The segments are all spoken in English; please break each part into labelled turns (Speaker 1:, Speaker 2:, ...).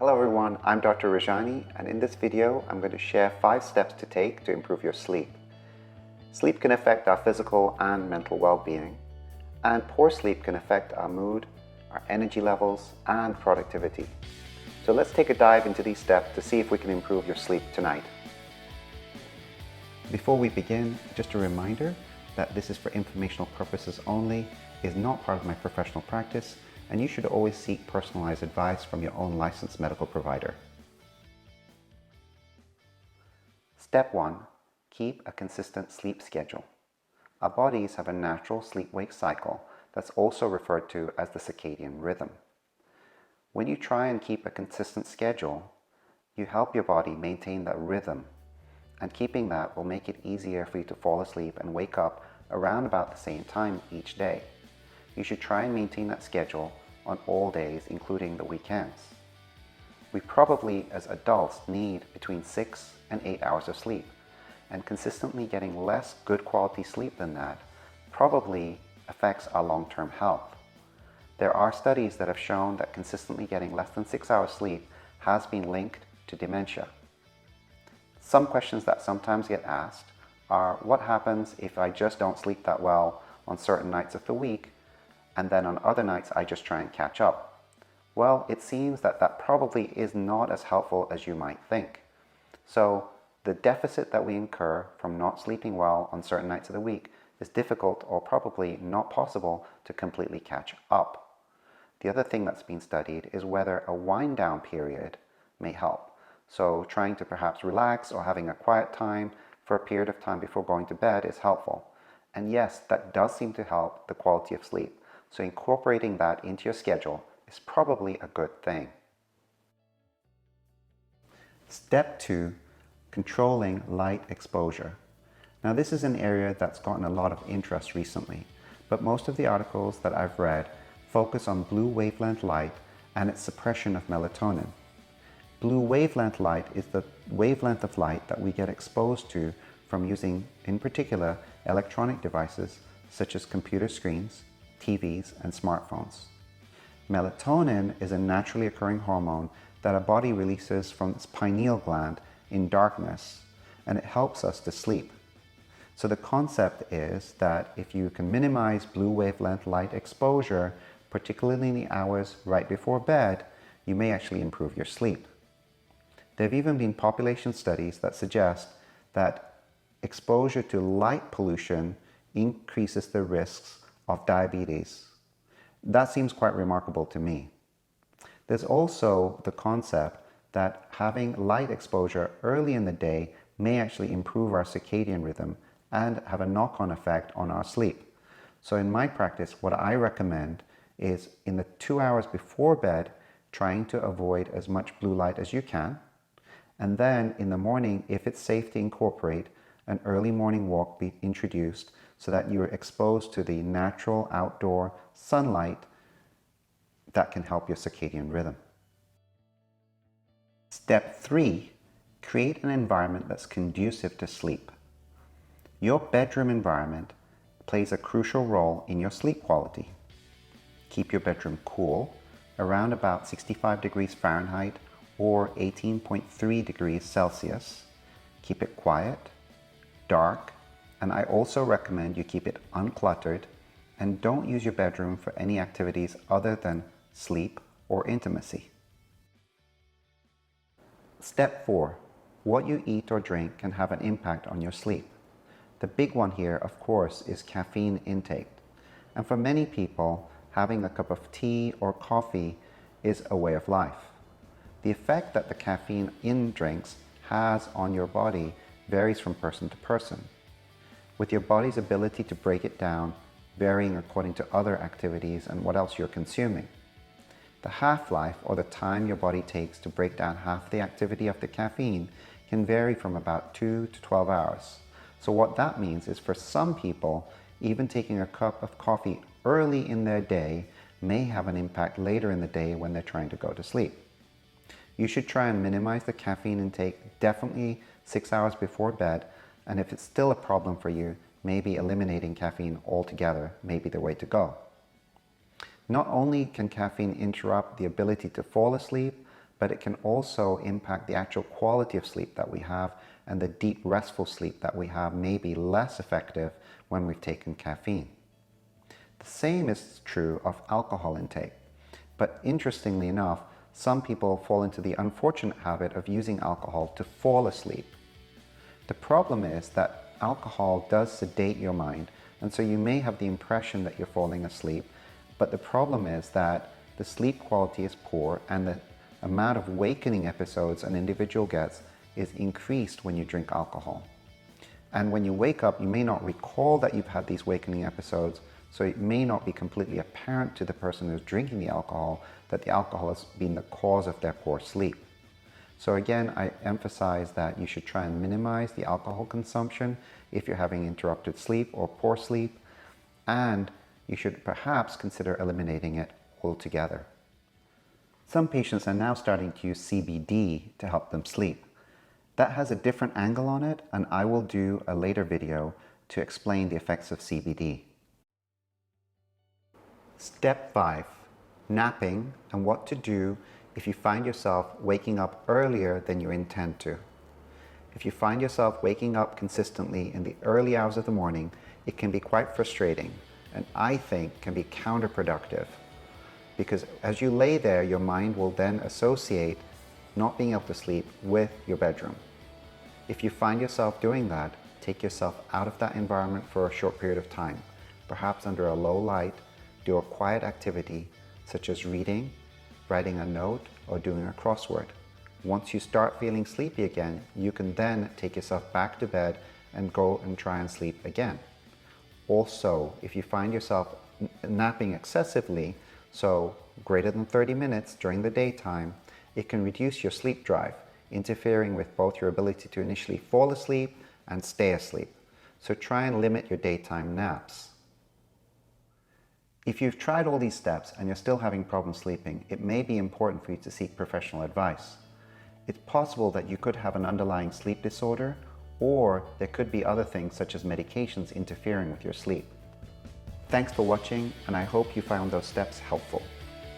Speaker 1: Hello everyone, I'm Dr. Rajani, and in this video I'm going to share 5 steps to take to improve your sleep. Sleep can affect our physical and mental well-being, and poor sleep can affect our mood, our energy levels, and productivity. So let's take a dive into these steps to see if we can improve your sleep tonight. Before we begin, just a reminder that this is for informational purposes only, is not part of my professional practice, and you should always seek personalized advice from your own licensed medical provider. Step 1. Keep a consistent sleep schedule. Our bodies have a natural sleep-wake cycle that's also referred to as the circadian rhythm. When you try and keep a consistent schedule, you help your body maintain that rhythm, and keeping that will make it easier for you to fall asleep and wake up around about the same time each day. You should try and maintain that schedule on all days, including the weekends. We probably, as adults, need between 6 and 8 hours of sleep, and consistently getting less good quality sleep than that probably affects our long-term health. There are studies that have shown that consistently getting less than 6 hours sleep has been linked to dementia. Some questions that sometimes get asked are, what happens if I just don't sleep that well on certain nights of the week, and then on other nights I just try and catch up? Well, it seems that probably is not as helpful as you might think. So the deficit that we incur from not sleeping well on certain nights of the week is difficult or probably not possible to completely catch up. The other thing that's been studied is whether a wind down period may help. So trying to perhaps relax or having a quiet time for a period of time before going to bed is helpful. And yes, that does seem to help the quality of sleep. So incorporating that into your schedule is probably a good thing. Step 2. Controlling light exposure. Now this is an area that's gotten a lot of interest recently, but most of the articles that I've read focus on blue wavelength light and its suppression of melatonin. Blue wavelength light is the wavelength of light that we get exposed to from using, in particular, electronic devices such as computer screens, TVs, and smartphones. Melatonin is a naturally occurring hormone that our body releases from its pineal gland in darkness, and it helps us to sleep. So the concept is that if you can minimize blue wavelength light exposure, particularly in the hours right before bed, you may actually improve your sleep. There have even been population studies that suggest that exposure to light pollution increases the risks of diabetes. That seems quite remarkable to me. There's also the concept that having light exposure early in the day may actually improve our circadian rhythm and have a knock-on effect on our sleep. So in my practice, what I recommend is in the 2 hours before bed, trying to avoid as much blue light as you can. And then in the morning, if it's safe to incorporate, an early morning walk be introduced so that you're exposed to the natural outdoor sunlight that can help your circadian rhythm. Step 3. Create an environment that's conducive to sleep. Your bedroom environment plays a crucial role in your sleep quality. Keep your bedroom cool, around about 65 degrees Fahrenheit or 18.3 degrees Celsius. Keep it quiet, dark, and I also recommend you keep it uncluttered and don't use your bedroom for any activities other than sleep or intimacy. Step 4. What you eat or drink can have an impact on your sleep. The big one here, of course, is caffeine intake. And for many people, having a cup of tea or coffee is a way of life. The effect that the caffeine in drinks has on your body varies from person to person, with your body's ability to break it down varying according to other activities and what else you're consuming. The half-life, or the time your body takes to break down half the activity of the caffeine, can vary from about 2 to 12 hours. So what that means is for some people, even taking a cup of coffee early in their day may have an impact later in the day when they're trying to go to sleep. You should try and minimize the caffeine intake definitely 6 hours before bed, and if it's still a problem for you, maybe eliminating caffeine altogether may be the way to go. Not only can caffeine interrupt the ability to fall asleep, but it can also impact the actual quality of sleep that we have, and the deep restful sleep that we have may be less effective when we've taken caffeine. The same is true of alcohol intake, but interestingly enough, some people fall into the unfortunate habit of using alcohol to fall asleep. The problem is that alcohol does sedate your mind, and so you may have the impression that you're falling asleep, but the problem is that the sleep quality is poor and the amount of wakening episodes an individual gets is increased when you drink alcohol. And when you wake up, you may not recall that you've had these wakening episodes, so it may not be completely apparent to the person who's drinking the alcohol that the alcohol has been the cause of their poor sleep. So again, I emphasize that you should try and minimize the alcohol consumption if you're having interrupted sleep or poor sleep, and you should perhaps consider eliminating it altogether. Some patients are now starting to use CBD to help them sleep. That has a different angle on it, and I will do a later video to explain the effects of CBD. Step 5. Napping and what to do if you find yourself waking up earlier than you intend to. If you find yourself waking up consistently in the early hours of the morning, it can be quite frustrating, and I think can be counterproductive, because as you lay there, your mind will then associate not being able to sleep with your bedroom. If you find yourself doing that, take yourself out of that environment for a short period of time, perhaps under a low light. Do a quiet activity such as reading, writing a note, or doing a crossword. Once you start feeling sleepy again, you can then take yourself back to bed and go and try and sleep again. Also, if you find yourself napping excessively, so greater than 30 minutes during the daytime, it can reduce your sleep drive, interfering with both your ability to initially fall asleep and stay asleep. So try and limit your daytime naps. If you've tried all these steps and you're still having problems sleeping, it may be important for you to seek professional advice. It's possible that you could have an underlying sleep disorder, or there could be other things such as medications interfering with your sleep. Thanks for watching, and I hope you found those steps helpful.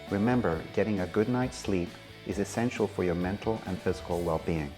Speaker 1: Remember, getting a good night's sleep is essential for your mental and physical well-being.